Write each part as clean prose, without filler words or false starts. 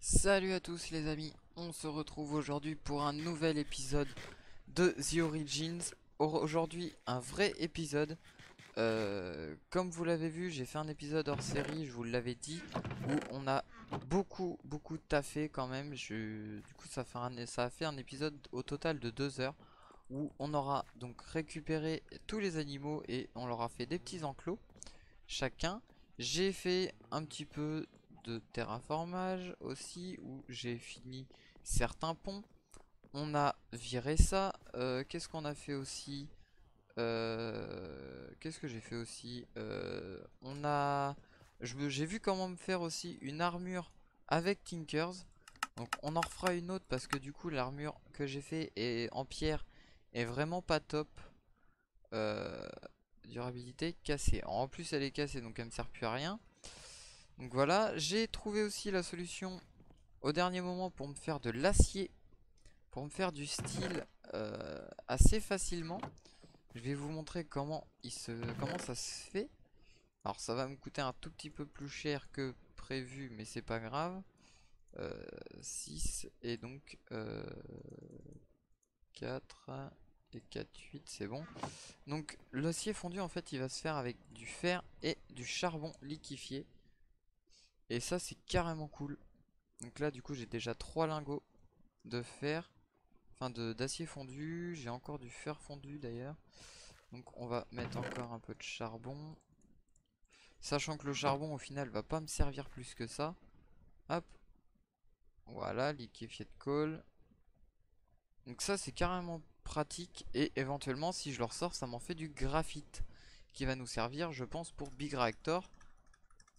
Salut à tous les amis, on se retrouve aujourd'hui pour un nouvel épisode de The Origins. Aujourd'hui un vrai épisode. Comme vous l'avez vu, j'ai fait un épisode hors série, je vous l'avais dit, où on a beaucoup taffé quand même. Du coup ça a fait un épisode au total de 2 heures, où on aura donc récupéré tous les animaux et on leur a fait des petits enclos chacun. J'ai fait un petit peu de terraformage aussi, où j'ai fini certains ponts. On a viré ça. Qu'est-ce qu'on a fait aussi? Qu'est-ce que j'ai fait aussi? On a... J'ai vu comment me faire aussi une armure avec Tinkers. Donc on en refera une autre parce que du coup l'armure que j'ai fait en pierre est vraiment pas top. Euh, Durabilité cassée. En plus elle est cassée donc elle me sert plus à rien. Donc voilà, j'ai trouvé aussi la solution au dernier moment pour me faire de l'acier, pour me faire du style assez facilement. Je vais vous montrer comment ça se fait. Alors ça va me coûter un tout petit peu plus cher que prévu, mais c'est pas grave. 6 et donc 4 et 4, 8, c'est bon. Donc l'acier fondu en fait il va se faire avec du fer et du charbon liquéfié. Et ça c'est carrément cool. Donc là du coup j'ai déjà 3 lingots de fer, enfin d'acier fondu. J'ai encore du fer fondu d'ailleurs. Donc on va mettre encore un peu de charbon. Sachant que le charbon au final va pas me servir plus que ça. Hop, voilà, liquéfié de colle. Donc ça c'est carrément pratique. Et éventuellement si je le ressors ça m'en fait du graphite, qui va nous servir je pense pour Big Reactor.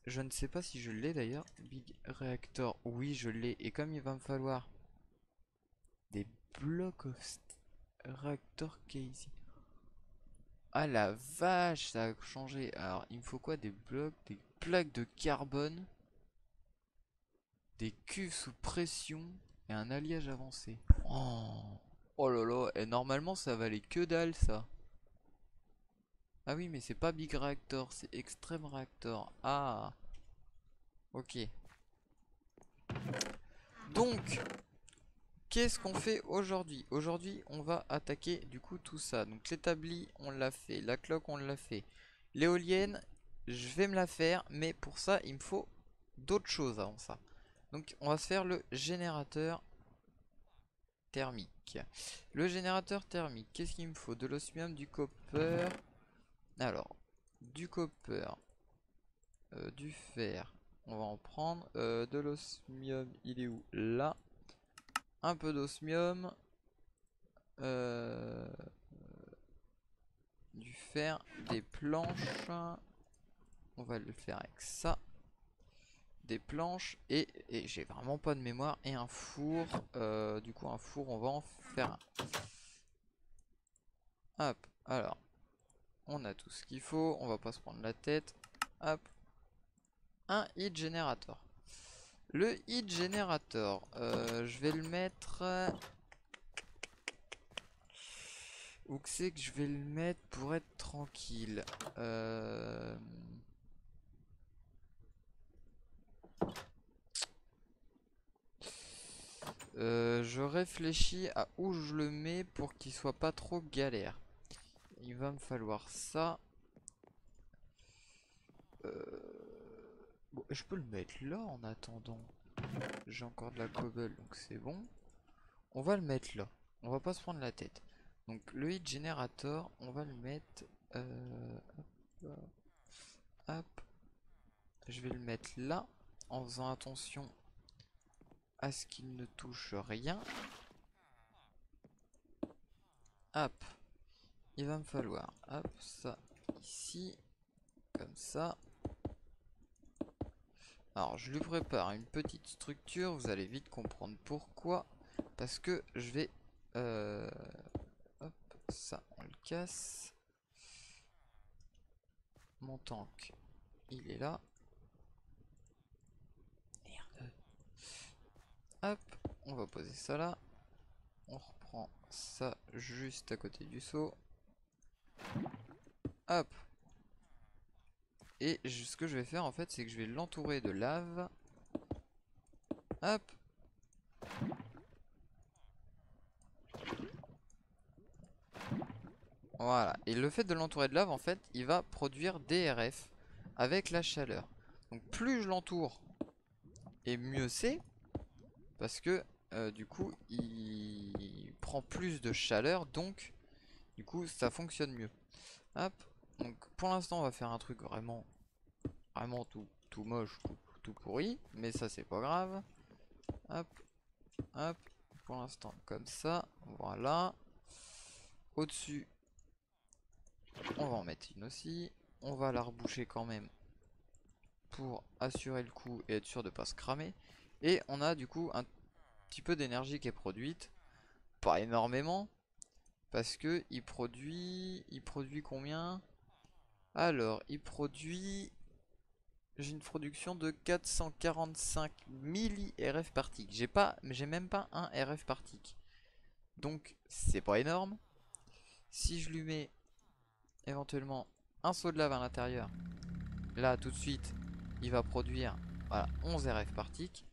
Je ne sais pas si je l'ai d'ailleurs. Big Reactor, oui je l'ai. Et comme il va me falloir des blocs of Reactor Casey. Ah la vache, ça a changé. Alors, il me faut quoi? Des blocs, des plaques de carbone, des cuves sous pression et un alliage avancé. Oh, oh là là, et normalement ça valait que dalle ça. Ah oui, mais c'est pas Big Reactor, c'est Extreme Reactor. Ah, ok. Donc, qu'est-ce qu'on fait aujourd'hui? Aujourd'hui, on va attaquer du coup tout ça. Donc l'établi, on l'a fait. La cloque, on l'a fait. L'éolienne, je vais me la faire. Mais pour ça, il me faut d'autres choses avant ça. Donc on va se faire le générateur thermique. Le générateur thermique, qu'est-ce qu'il me faut? De l'osmium, du copper. Alors, du copper, du fer. On va en prendre. De l'osmium, il est où? Là. Un peu d'osmium. Euh, du fer, des planches. On va le faire avec ça. Des planches et j'ai vraiment pas de mémoire. Et un four. Du coup, un four, on va en faire un. Hop, alors, on a tout ce qu'il faut. On va pas se prendre la tête. Hop, un heat generator. Le heat generator, je vais le mettre. Où que c'est que je vais le mettre pour être tranquille? Je réfléchis à où je le mets pour qu'il soit pas trop galère. Il va me falloir ça. Bon, je peux le mettre là en attendant. J'ai encore de la cobble, donc c'est bon. On va le mettre là. On va pas se prendre la tête. Donc le heat generator, on va le mettre. Hop, hop. Je vais le mettre là, en faisant attention à ce qu'il ne touche rien. Hop. Il va me falloir, hop, ça ici, comme ça. Alors, je lui prépare une petite structure, vous allez vite comprendre pourquoi. Parce que je vais... hop, ça, on le casse. Mon tank, il est là. Merde. Hop, on va poser ça là. On reprend ça juste à côté du seau. Hop. Et ce que je vais faire en fait, c'est que je vais l'entourer de lave. Hop, Voilà. Et le fait de l'entourer de lave, en fait, il va produire des RF avec la chaleur. Donc plus je l'entoure, et mieux c'est. Parce que du coup, il prend plus de chaleur. Donc, du coup, ça fonctionne mieux. Hop. Donc pour l'instant, on va faire un truc vraiment tout moche, tout pourri. Mais ça, c'est pas grave. Hop. Hop. Pour l'instant, comme ça. Voilà. Au-dessus, on va en mettre une aussi. On va la reboucher quand même pour assurer le coup et être sûr de pas se cramer. Et on a du coup un petit peu d'énergie qui est produite. Pas énormément. Parce que il produit combien? Alors, il produit... J'ai une production de 445 milli-RF par tick. J'ai même pas un RF par tick. Donc, c'est pas énorme. Si je lui mets éventuellement un seau de lave à l'intérieur, là, tout de suite, il va produire, voilà, 11 RF par tick.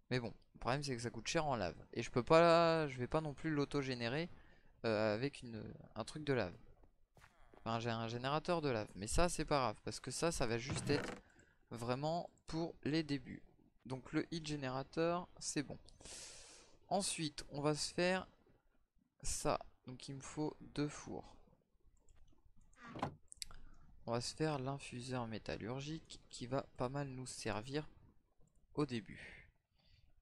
Mais bon, le problème, c'est que ça coûte cher en lave. Et je vais pas non plus l'auto-générer avec un truc de lave. Enfin, j'ai un générateur de lave. Mais ça, c'est pas grave. Parce que ça va juste être vraiment pour les débuts. Donc le heat générateur, c'est bon. Ensuite, on va se faire ça. Donc il me faut 2 fours. On va se faire l'infuseur métallurgique qui va pas mal nous servir au début.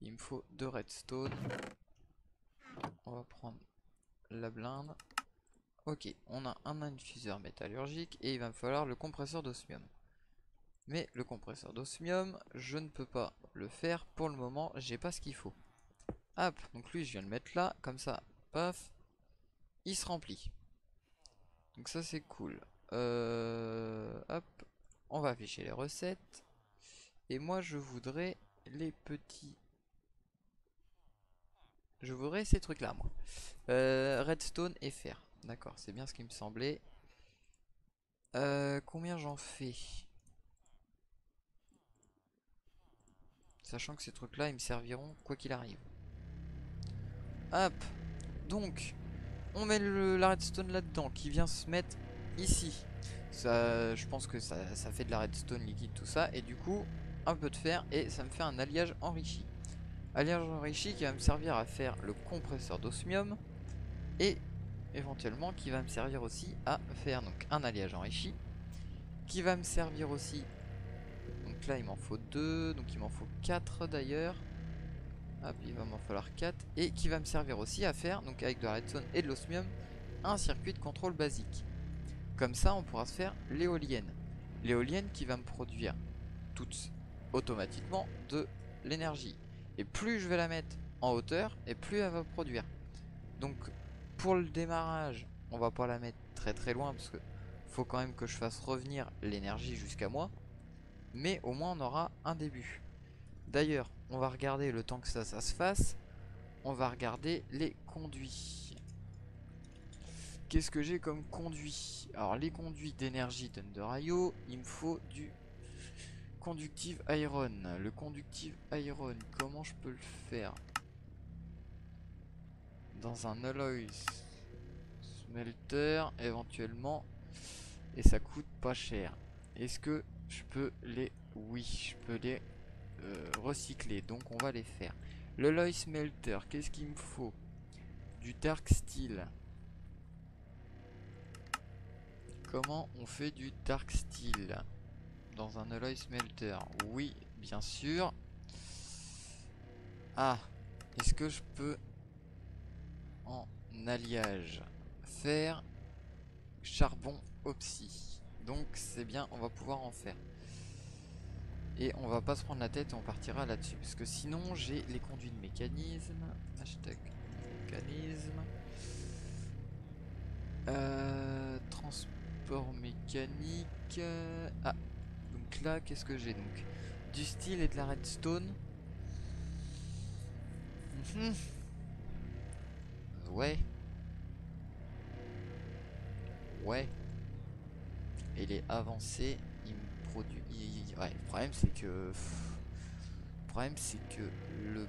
Il me faut 2 redstone. On va prendre la blinde. Ok, on a un infuseur métallurgique et il va me falloir le compresseur d'osmium. Mais le compresseur d'osmium, je ne peux pas le faire pour le moment, j'ai pas ce qu'il faut. Hop, donc lui je viens de le mettre là, comme ça, paf, il se remplit. Donc ça c'est cool. Hop, on va afficher les recettes. Et moi je voudrais les petits... Je voudrais ces trucs là moi. Redstone et fer. D'accord, c'est bien ce qui me semblait. Combien j'en fais? Sachant que ces trucs là ils me serviront quoi qu'il arrive. Hop, donc on met la redstone là-dedans qui vient se mettre ici. Ça, je pense que ça fait de la redstone liquide tout ça. Et du coup, un peu de fer et ça me fait un alliage enrichi. Alliage enrichi qui va me servir à faire le compresseur d'osmium. Et éventuellement qui va me servir aussi à faire donc un alliage enrichi. Qui va me servir aussi. Donc là il m'en faut 2. Donc il m'en faut 4 d'ailleurs. Hop, il va m'en falloir 4. Et qui va me servir aussi à faire, donc avec de la redstone et de l'osmium, un circuit de contrôle basique. Comme ça, on pourra se faire l'éolienne. L'éolienne qui va me produire toute automatiquement de l'énergie. Et plus je vais la mettre en hauteur, et plus elle va produire. Donc, pour le démarrage, on va pas la mettre très très loin, parce que faut quand même que je fasse revenir l'énergie jusqu'à moi. Mais au moins, on aura un début. D'ailleurs, on va regarder le temps que ça se fasse. On va regarder les conduits. Qu'est-ce que j'ai comme conduit? Alors les conduits d'énergie d'Ender.io, il me faut du conductive iron. Le conductive iron, comment je peux le faire? Dans un alloy smelter éventuellement. Et ça coûte pas cher. Est-ce que je peux les... Oui, je peux les recycler. Donc on va les faire. L'alloy smelter, qu'est-ce qu'il me faut? Du dark steel. Comment on fait du dark steel dans un alloy smelter? Oui, bien sûr. Ah, est-ce que je peux en alliage faire charbon oxy? Donc c'est bien, on va pouvoir en faire. Et on va pas se prendre la tête et on partira là-dessus. Parce que sinon j'ai les conduits de mécanisme. Hashtag mécanisme. Transport mécanique. Ah, donc là, qu'est-ce que j'ai donc? Du steel et de la redstone. Ouais. Ouais. Et les avancés, il me produit. Ouais, le problème c'est que. Le problème c'est que le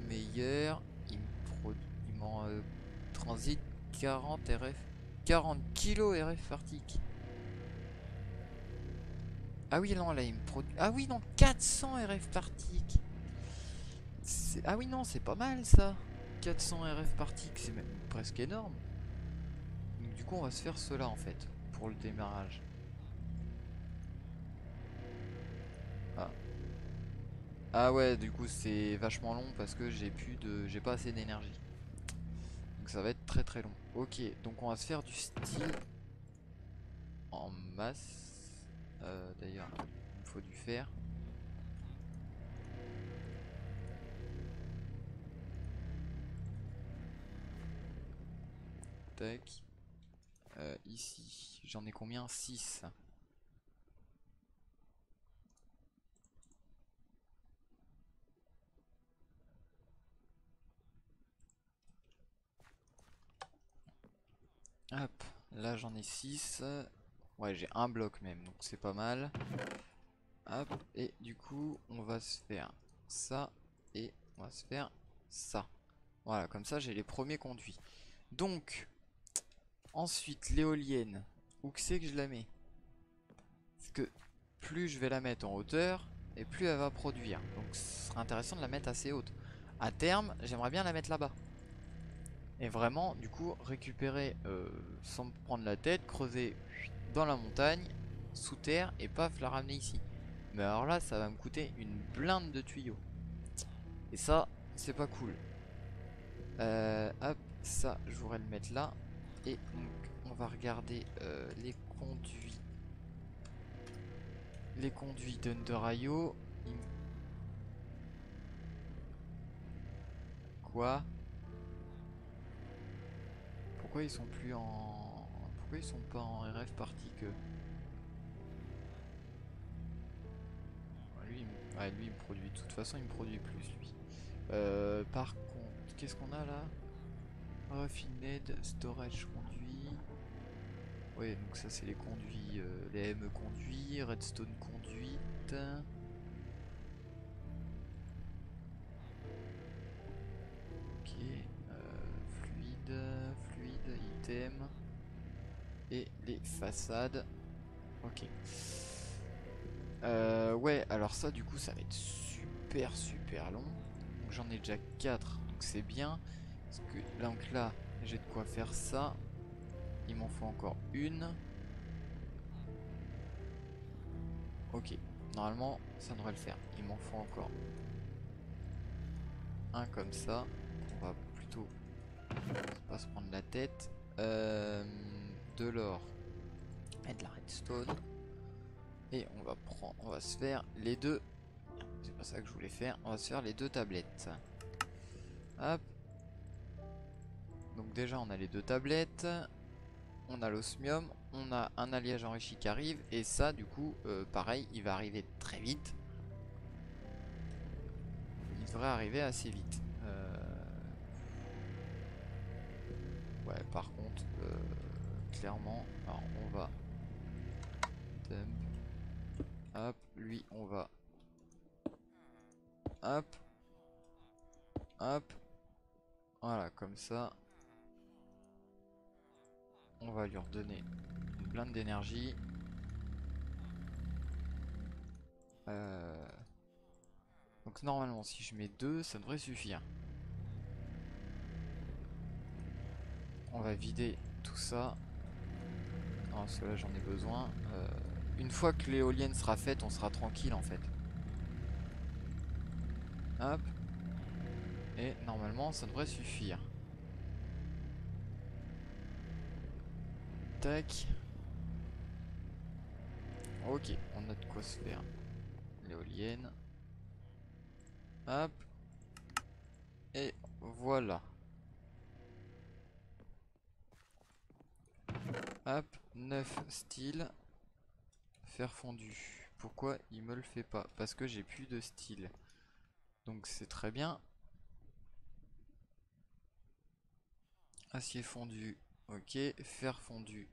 meilleur, il m'en transite 40 RF. 40 kilos RF par tick. Ah oui, non, là, il me produit... Ah oui, non, 400 RF par tick. Ah oui, non, c'est pas mal, ça. 400 RF par tick, c'est même presque énorme. Donc, du coup, on va se faire cela, en fait, pour le démarrage. Ah. Ah ouais, du coup, c'est vachement long parce que j'ai pas assez d'énergie. Donc, ça va être très très long. Ok, donc on va se faire du style en masse. D'ailleurs, il me faut du fer. Tac. Ici, j'en ai combien? 6. Hop, là j'en ai 6. Ouais, j'ai un bloc même, donc c'est pas mal. Hop, et du coup, on va se faire ça et on va se faire ça. Voilà, comme ça j'ai les premiers conduits. Donc, ensuite, l'éolienne. Où que c'est que je la mets? Parce que plus je vais la mettre en hauteur, et plus elle va produire. Donc, ce serait intéressant de la mettre assez haute. À terme, j'aimerais bien la mettre là-bas. Et vraiment, du coup, récupérer sans me prendre la tête, creuser dans la montagne, sous terre, et paf, la ramener ici. Mais alors là, ça va me coûter une blinde de tuyaux. Et ça, c'est pas cool. Hop, ça, je voudrais le mettre là. Et donc, on va regarder les conduits. Les conduits d'Underio. Quoi? Pourquoi ils sont plus en... Pourquoi ils sont pas en RF party que... Lui, il me produit. De toute façon, il me produit plus, lui. Par contre, qu'est-ce qu'on a là? Refined, storage conduit. Ouais, donc ça, c'est les conduits, les M conduits, redstone conduite. Ok, fluide, item. Et les façades. Ok. Ouais, alors ça, du coup, ça va être super long. Donc j'en ai déjà 4, donc c'est bien. Parce que donc là, j'ai de quoi faire ça. Il m'en faut encore une. Ok, normalement, ça devrait le faire. Il m'en faut encore un comme ça. On va plutôt pas se prendre la tête. De l'or et de la redstone. Et on va se faire les deux. C'est pas ça que je voulais faire. On va se faire les deux tablettes. Hop. Donc déjà, on a les deux tablettes. On a l'osmium. On a un alliage enrichi qui arrive. Et ça, du coup, pareil, il va arriver très vite. Il devrait arriver assez vite. Ouais, par contre, clairement, alors on va dump. Hop, lui, on va hop, hop. Voilà, comme ça. On va lui redonner une blinde d'énergie. Donc normalement, si je mets 2, ça devrait suffire. On va vider tout ça. Non, parce que là, j'en ai besoin. Une fois que l'éolienne sera faite, on sera tranquille en fait. Hop. Et normalement, ça devrait suffire. Tac. Ok, on a de quoi se faire l'éolienne. Hop. Et voilà. Hop, 9 style. Fer fondu. Pourquoi il me le fait pas? Parce que j'ai plus de style. Donc c'est très bien. Acier fondu. Ok. Fer fondu.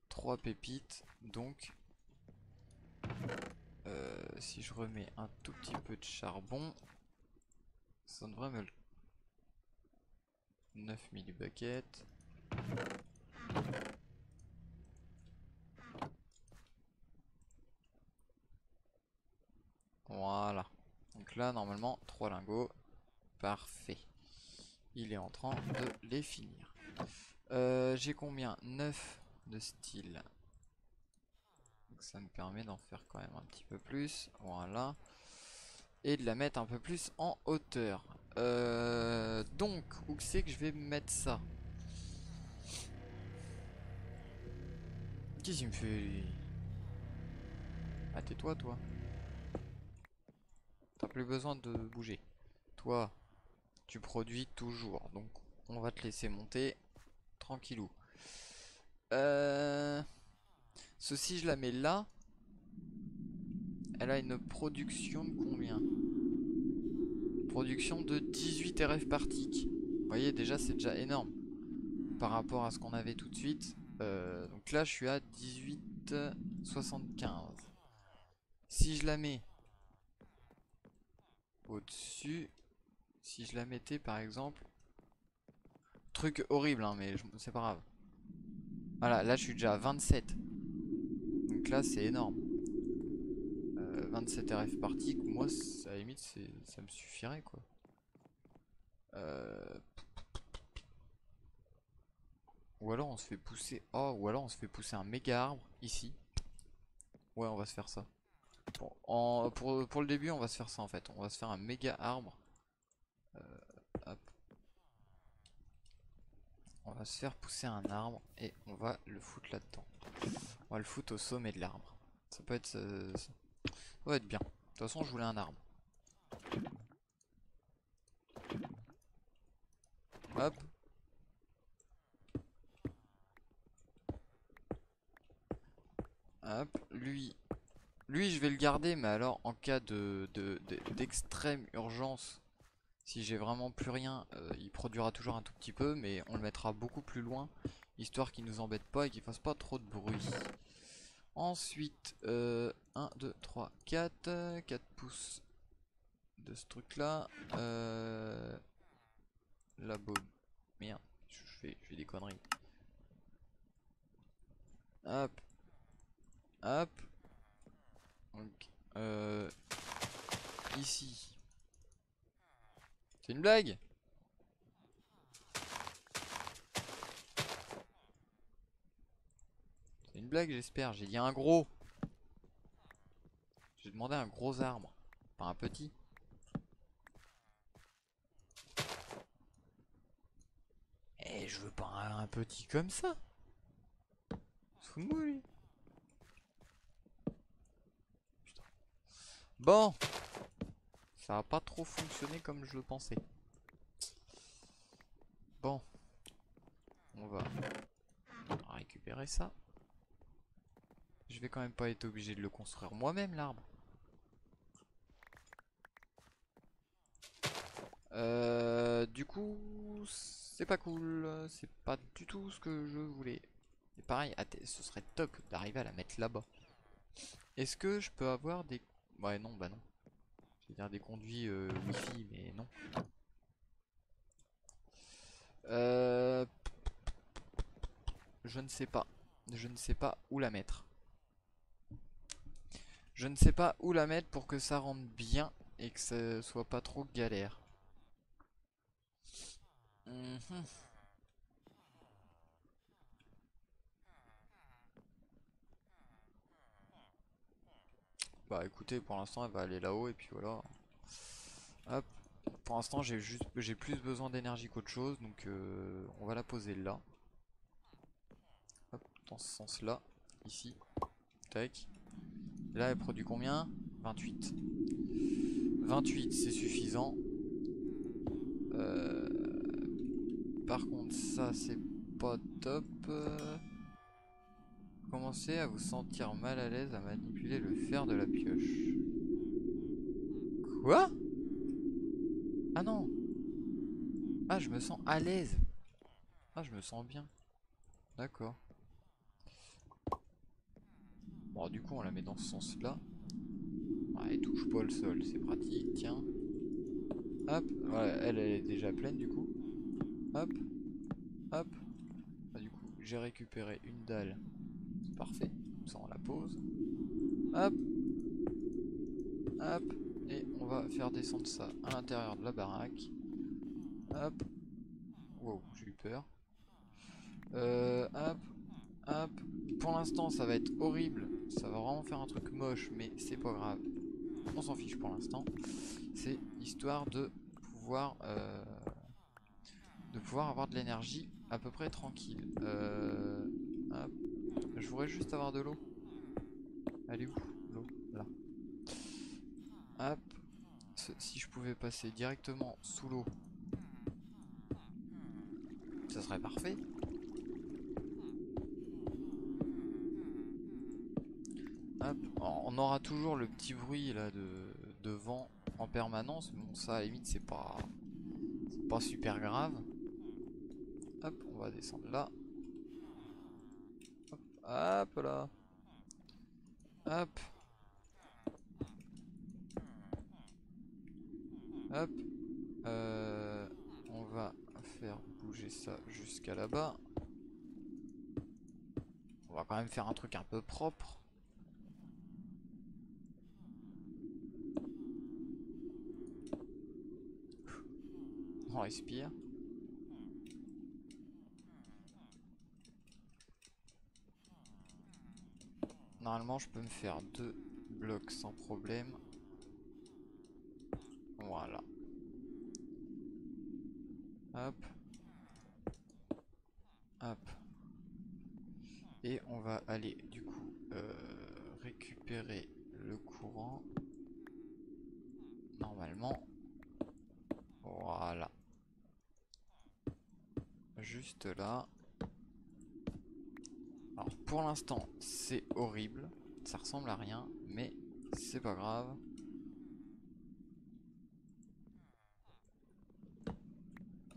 3 pépites. Donc si je remets un tout petit peu de charbon, ça devrait me le... 9 millibuckets. Voilà. Donc là, normalement, 3 lingots. Parfait. Il est en train de les finir. J'ai combien? 9 de style. Donc ça me permet d'en faire quand même un petit peu plus. Voilà. Et de la mettre un peu plus en hauteur. Donc, où c'est que je vais mettre ça? Qu'est-ce qu'il me fait, lui? Ah, tais-toi, toi. T'as plus besoin de bouger. Toi, tu produis toujours. Donc, on va te laisser monter tranquillou. Ceci, je la mets là. Elle a une production de combien? Production de 18 RF par tick. Vous voyez, déjà, c'est déjà énorme. Par rapport à ce qu'on avait tout de suite. Donc là, je suis à 18,75. Si je la mets au-dessus, si je la mettais par exemple, truc horrible, hein, mais c'est pas grave. Voilà, là je suis déjà à 27. Donc là, c'est énorme. 27 RF par tick, moi, à la limite, ça me suffirait quoi. Ou alors on se fait pousser. Oh, ou alors on se fait pousser un méga arbre ici. Ouais, on va se faire ça. Bon, pour le début, on va se faire ça en fait. On va se faire un méga arbre. Hop. On va se faire pousser un arbre et on va le foutre là-dedans. On va le foutre au sommet de l'arbre. Ça peut être, ça va être bien. De toute façon, je voulais un arbre. Hop. Hop. Lui, je vais le garder, mais alors en cas d'extrême urgence, si j'ai vraiment plus rien, il produira toujours un tout petit peu, mais on le mettra beaucoup plus loin, histoire qu'il nous embête pas et qu'il fasse pas trop de bruit. Ensuite, 1, 2, 3, 4. 4 pouces de ce truc là. La baume. Merde, je fais des conneries. Hop. Hop. Donc, ici. C'est une blague? C'est une blague, j'espère. J'ai dit un gros. J'ai demandé un gros arbre, pas un petit. Eh, je veux pas un petit comme ça. Sous moi, lui. Putain. Bon. Ça a pas trop fonctionné comme je le pensais. Bon. On va récupérer ça. Je vais quand même pas être obligé de le construire moi-même, l'arbre. Du coup, c'est pas cool. C'est pas du tout ce que je voulais. Et pareil, ce serait top d'arriver à la mettre là-bas. Est-ce que je peux avoir des... Ouais, non, bah non. Je veux dire des conduits Wi-Fi, mais non. Euh... Je ne sais pas. Je ne sais pas où la mettre. Je ne sais pas où la mettre pour que ça rentre bien et que ça soit pas trop galère. Mhm. Bah écoutez, pour l'instant elle va aller là-haut et puis voilà. Hop. Pour l'instant j'ai plus besoin d'énergie qu'autre chose, donc on va la poser là. Hop, dans ce sens-là, ici. Tac. Là elle produit combien? 28. 28 c'est suffisant. Euh, Par contre ça c'est pas top. Commencez à vous sentir mal à l'aise à manipuler le fer de la pioche. Quoi? Ah non. Ah, je me sens à l'aise. Ah, je me sens bien. D'accord. Bon, du coup, on la met dans ce sens-là. Ah, elle touche pas le sol, c'est pratique, tiens. Hop, voilà, elle est déjà pleine du coup. Hop, hop. Ah, du coup, j'ai récupéré une dalle. C'est parfait. Ça on la pose. Hop. Hop. Et on va faire descendre ça à l'intérieur de la baraque. Hop. Wow, j'ai eu peur. Hop. Hop. Pour l'instant ça va être horrible. Ça va vraiment faire un truc moche, mais c'est pas grave. On s'en fiche pour l'instant. C'est histoire de pouvoir avoir de l'énergie à peu près tranquille. Hop. Je voudrais juste avoir de l'eau. Elle est où l'eau? Là. Hop. Si je pouvais passer directement sous l'eau, ça serait parfait. Hop. On aura toujours le petit bruit là de vent en permanence. Bon, ça à la limite c'est pas super grave. Hop, on va descendre là. Hop, hop là. Hop. Hop. On va faire bouger ça jusqu'à là-bas. On va quand même faire un truc un peu propre. On respire. Normalement, je peux me faire 2 blocs sans problème. Voilà. Hop. Hop. Et on va aller du coup récupérer le courant. Normalement. Voilà. Juste là. Alors pour l'instant c'est horrible. Ça ressemble à rien. Mais c'est pas grave.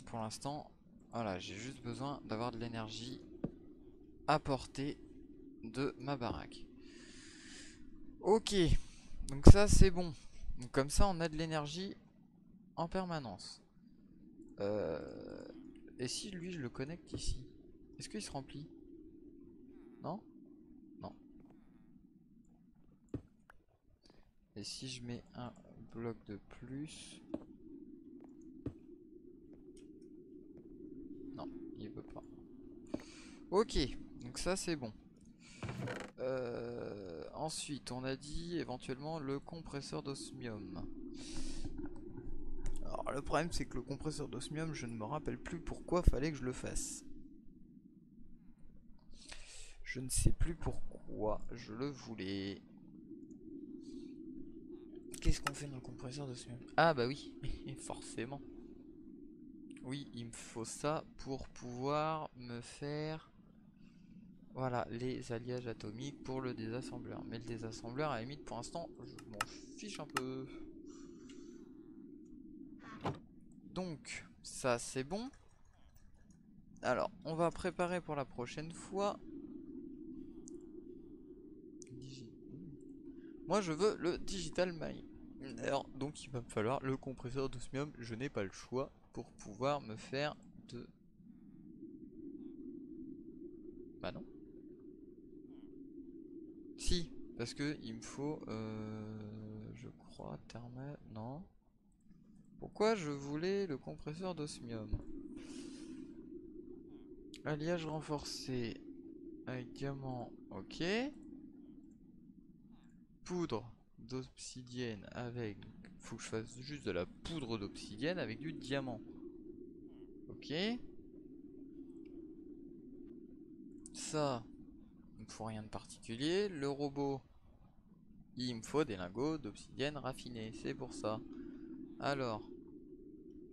Pour l'instant, voilà, j'ai juste besoin d'avoir de l'énergie à portée de ma baraque. Ok, donc ça c'est bon. Donc comme ça on a de l'énergie en permanence. Et si lui je le connecte ici, est-ce qu'il se remplit? Non? Non. Et si je mets un bloc de plus? Non, il veut pas. Ok, donc ça c'est bon. Ensuite, on a dit éventuellement le compresseur d'osmium. Alors le problème c'est que le compresseur d'osmium, je ne me rappelle plus pourquoi fallait que je le fasse. Je ne sais plus pourquoi je le voulais. Qu'est-ce qu'on fait dans le compresseur d'osmium? Ah bah oui, forcément. Oui, il me faut ça pour pouvoir me faire... Voilà, les alliages atomiques pour le désassembleur. Mais le désassembleur, à la limite, pour l'instant, je m'en fiche un peu. Donc, ça c'est bon. Alors, on va préparer pour la prochaine fois. Moi, je veux le digital mine. Alors, donc, il va me falloir le compresseur d'osmium. Je n'ai pas le choix pour pouvoir me faire de... Bah non. Si, parce que il me faut, je crois, thermal... Non. Pourquoi je voulais le compresseur d'osmium? Alliage renforcé avec diamant, ok. Poudre d'obsidienne avec... Faut que je fasse juste de la poudre d'obsidienne avec du diamant. Ok. Ça, il me faut rien de particulier. Le robot, il me faut des lingots d'obsidienne raffinés, c'est pour ça. Alors,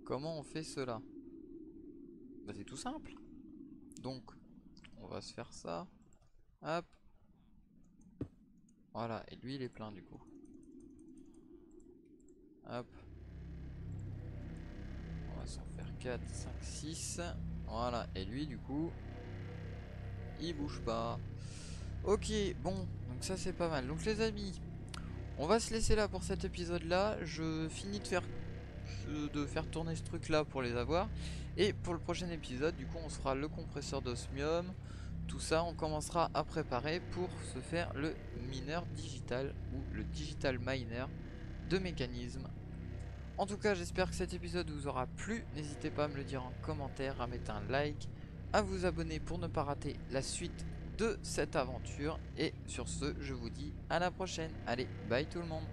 comment on fait cela? Bah c'est tout simple. Donc, on va se faire ça. Hop. Voilà, et lui il est plein du coup. Hop. On va s'en faire 4, 5, 6. Voilà, et lui du coup, il bouge pas. Ok, bon, donc ça c'est pas mal. Donc les amis, on va se laisser là pour cet épisode là. Je finis de faire tourner ce truc là pour les avoir. Et pour le prochain épisode, du coup on se fera le compresseur d'osmium. tout ça on commencera à préparer pour se faire le mineur digital ou le digital miner de mécanismes. En tout cas, j'espère que cet épisode vous aura plu. N'hésitez pas à me le dire en commentaire, à mettre un like, à vous abonner pour ne pas rater la suite de cette aventure. Et sur ce, je vous dis à la prochaine. Allez, bye tout le monde.